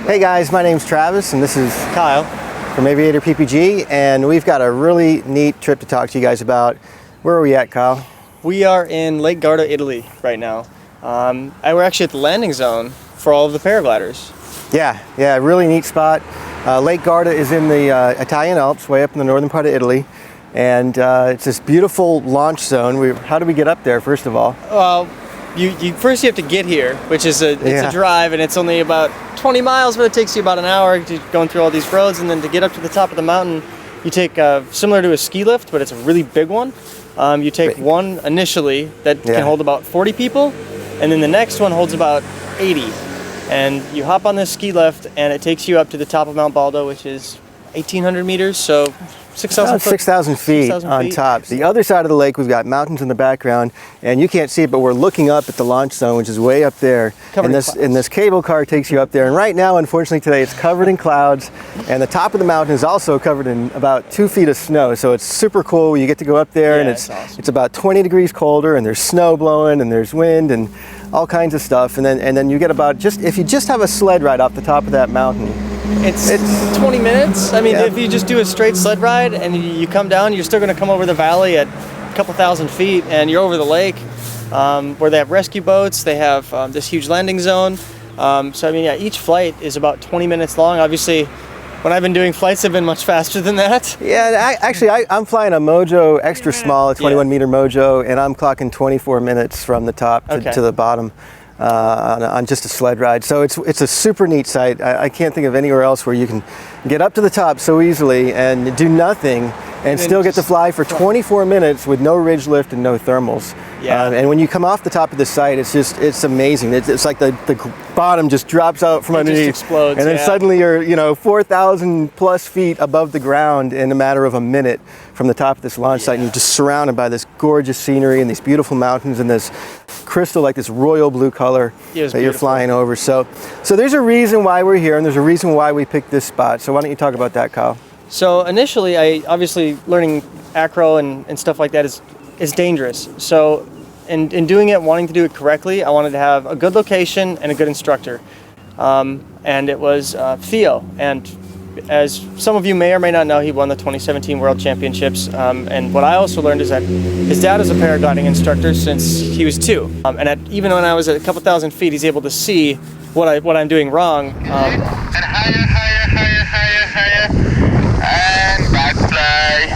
Hey guys, my name's Travis and this is Kyle from Aviator PPG, and we've got a really neat trip to talk to you guys about. Where are we at, Kyle? We are in Lake Garda, Italy right now. We're actually at the landing zone for all of the paragliders. Yeah, really neat spot. Lake Garda is in the Italian Alps, way up in the northern part of Italy, and it's this beautiful launch zone. How do we get up there, first of all? Well, first you have to get here, which is a drive, and it's only about 20 miles, but it takes you about an hour going through all these roads. And then to get up to the top of the mountain, you take similar to a ski lift, but it's a really big one. You take one initially that can hold about 40 people, and then the next one holds about 80. And you hop on this ski lift, and it takes you up to the top of Mount Baldo, which is 1,800 meters, so 6,000 feet on top. The other side of the lake, we've got mountains in the background, and you can't see it, but we're looking up at the launch zone, which is way up there. And this cable car takes you up there. And right now, unfortunately today, it's covered in clouds, and the top of the mountain is also covered in about 2 feet of snow. So it's super cool. You get to go up there, and it's awesome. It's about 20 degrees colder, and there's snow blowing, and there's wind, and all kinds of stuff. And then you get about if you just have a sled ride off the top of that mountain. It's 20 minutes. I mean, if you just do a straight sled ride and you come down, you're still going to come over the valley at a couple thousand feet, and you're over the lake where they have rescue boats. They have this huge landing zone. So I mean, each flight is about 20 minutes long. Obviously, when I've been doing flights, they've been much faster than that. Yeah, I'm flying a Mojo extra small, a 21 meter Mojo, and I'm clocking 24 minutes from the top to the bottom. On just a sled ride. So it's a super neat site. I can't think of anywhere else where you can get up to the top so easily and do nothing and still get to fly for 24 minutes with no ridge lift and no thermals. And when you come off the top of the site, it's amazing. It's like the bottom just drops out from underneath. It just explodes, and then suddenly you're 4,000 plus feet above the ground in a matter of a minute from the top of this launch site, and you're just surrounded by this gorgeous scenery and these beautiful mountains and this crystal, like this royal blue color that you're flying over. So there's a reason why we're here, and there's a reason why we picked this spot. So why don't you talk about that, Kyle? So initially, obviously learning ACRO and stuff like that is dangerous. So in doing it, wanting to do it correctly, I wanted to have a good location and a good instructor. And it was Theo. And as some of you may or may not know, he won the 2017 World Championships. And what I also learned is that his dad is a paragliding instructor since he was 2. Even when I was at a couple thousand feet, he's able to see what I'm doing wrong. And higher, and back fly.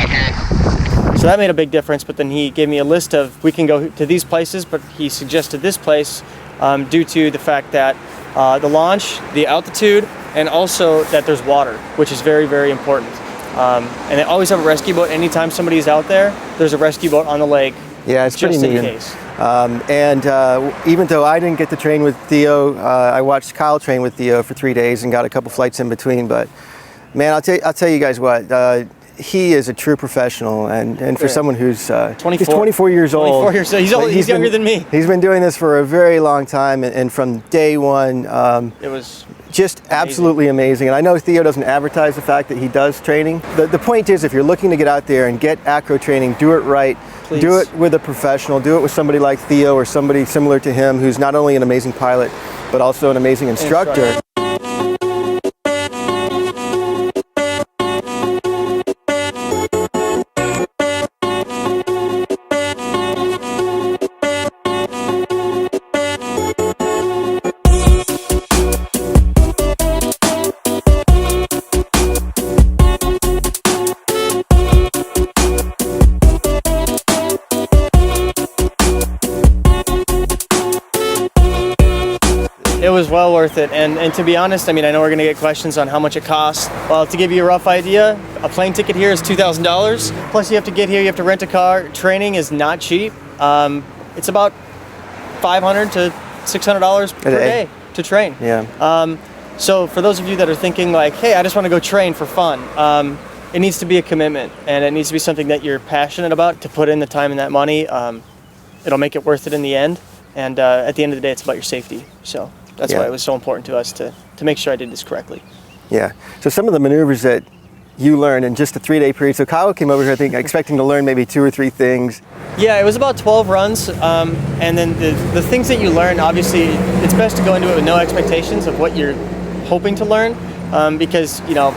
Okay. So that made a big difference, but then he gave me a list of, we can go to these places, but he suggested this place due to the fact that the launch, the altitude, and also that there's water, which is very, very important. And they always have a rescue boat. Anytime somebody's out there, there's a rescue boat on the lake. Yeah, it's just pretty neat. In case. Even though I didn't get to train with Theo, I watched Kyle train with Theo for 3 days and got a couple flights in between. But man, I'll tell you guys what. He is a true professional, and for someone who's 24 years old. 24 years old. He's younger than me. He's been doing this for a very long time, and from day one, it was just absolutely amazing. And I know Theo doesn't advertise the fact that he does training. The point is, if you're looking to get out there and get ACRO training, do it right. Please. Do it with a professional. Do it with somebody like Theo or somebody similar to him who's not only an amazing pilot, but also an amazing instructor. was well worth it. And to be honest, I mean, I know we're going to get questions on how much it costs. Well, to give you a rough idea, a plane ticket here is $2,000. Plus, you have to get here, you have to rent a car. Training is not cheap. It's about $500 to $600 per day to train. Yeah. So for those of you that are thinking like, hey, I just want to go train for fun, it needs to be a commitment, and it needs to be something that you're passionate about, to put in the time and that money. It'll make it worth it in the end. And at the end of the day, it's about your safety. So that's why it was so important to us to make sure I did this correctly. Yeah. So some of the maneuvers that you learned in just a 3-day period. So Kyle came over here, I think, expecting to learn maybe 2 or 3 things. Yeah, it was about 12 runs. And then the things that you learn, obviously, it's best to go into it with no expectations of what you're hoping to learn. Because, you know,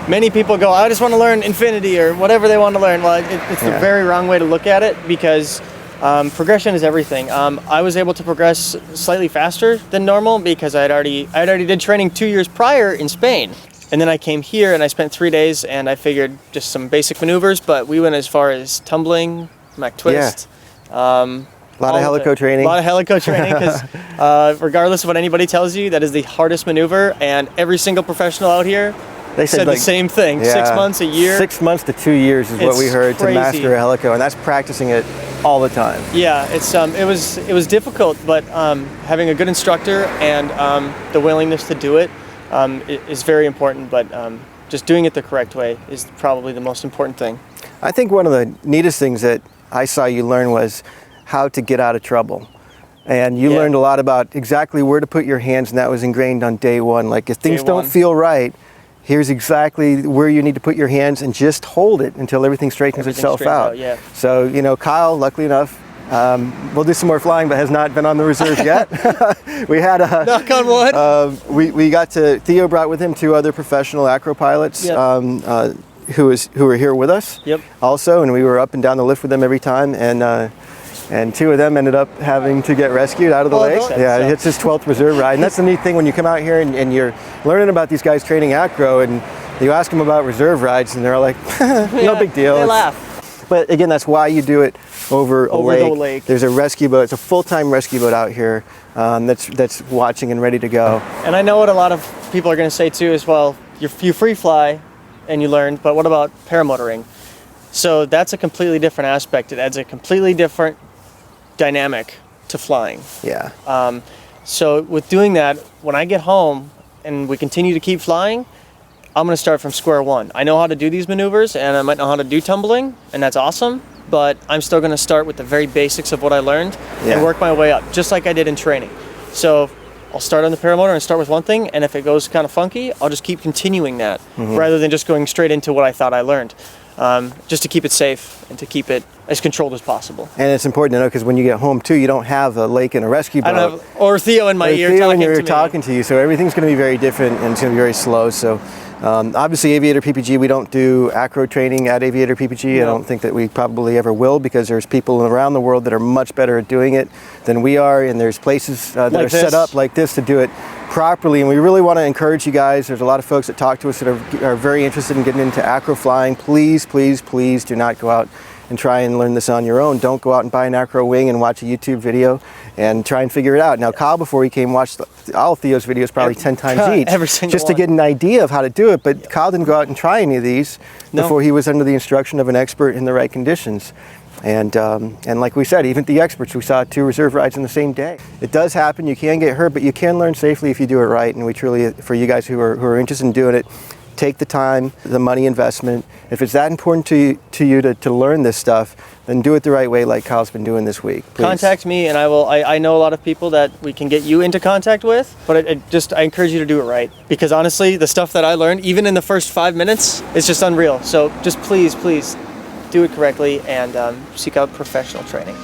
many people go, I just want to learn infinity or whatever they want to learn. Well, it's the very wrong way to look at it, because progression is everything. I was able to progress slightly faster than normal because I already did training 2 years prior in Spain. And then I came here and I spent 3 days, and I figured just some basic maneuvers, but we went as far as tumbling, Mac twist. A lot of helico training. A lot of helico training, because regardless of what anybody tells you, that is the hardest maneuver, and every single professional out here they said like, the same thing. 6 months, a year. 6 months to 2 years is what we heard crazy. To master a helico, and that's practicing it all the time. Yeah, it was difficult, but having a good instructor and the willingness to do it is very important. But just doing it the correct way is probably the most important thing. I think one of the neatest things that I saw you learn was how to get out of trouble. And you learned a lot about exactly where to put your hands, and that was ingrained on day one. Like, if things don't feel right, here's exactly where you need to put your hands, and just hold it until everything straightens itself out. So, you know, Kyle, luckily enough, we'll do some more flying, but has not been on the reserve yet. We had a knock on wood. We got to, Theo brought with him 2 other professional ACRO pilots who were here with us also, and we were up and down the lift with them every time, and 2 of them ended up having to get rescued out of the lake. It's his 12th reserve ride, and that's the neat thing when you come out here and you're learning about these guys training ACRO, and you ask them about reserve rides, and they're like, no big deal. They laugh. But again, that's why you do it over a lake. There's a rescue boat. It's a full-time rescue boat out here that's watching and ready to go. And I know what a lot of people are going to say too as well. You free fly and you learn, but what about paramotoring? So that's a completely different aspect. It adds a completely different dynamic to flying. So with doing that, when I get home and we continue to keep flying, I'm going to start from square one. I know how to do these maneuvers, and I might know how to do tumbling, and that's awesome, but I'm still going to start with the very basics of what I learned and work my way up, just like I did in training. So I'll start on the paramotor and start with one thing, and if it goes kind of funky, I'll just keep continuing that rather than just going straight into what I thought I learned, just to keep it safe and to keep it as controlled as possible. And it's important to know, because when you get home too, you don't have a lake and a rescue boat. I don't have, or Theo in my ear talking to you, so everything's going to be very different, and it's going to be very slow. So obviously Aviator PPG, we don't do ACRO training at Aviator PPG. No. I don't think that we probably ever will, because there's people around the world that are much better at doing it than we are, and there's places that are set up like this to do it properly, and we really want to encourage you guys. There's a lot of folks that talk to us that are very interested in getting into ACRO flying. Please, please, please do not go out and try and learn this on your own. Don't go out and buy an ACRO wing and watch a YouTube video and try and figure it out. Now, Kyle, before he came, watched all of Theo's videos probably 10 times each, just to get an idea of how to do it, but Kyle didn't go out and try any of these before he was under the instruction of an expert in the right conditions. And like we said, even the experts, we saw 2 reserve rides in the same day. It does happen, you can get hurt, but you can learn safely if you do it right, and we truly, for you guys who are interested in doing it, take the time, the money investment. If it's that important to you to learn this stuff, then do it the right way, like Kyle's been doing this week. Please. Contact me, and I know a lot of people that we can get you into contact with, but I encourage you to do it right, because honestly, the stuff that I learned, even in the first 5 minutes, is just unreal. So just please do it correctly and seek out professional training.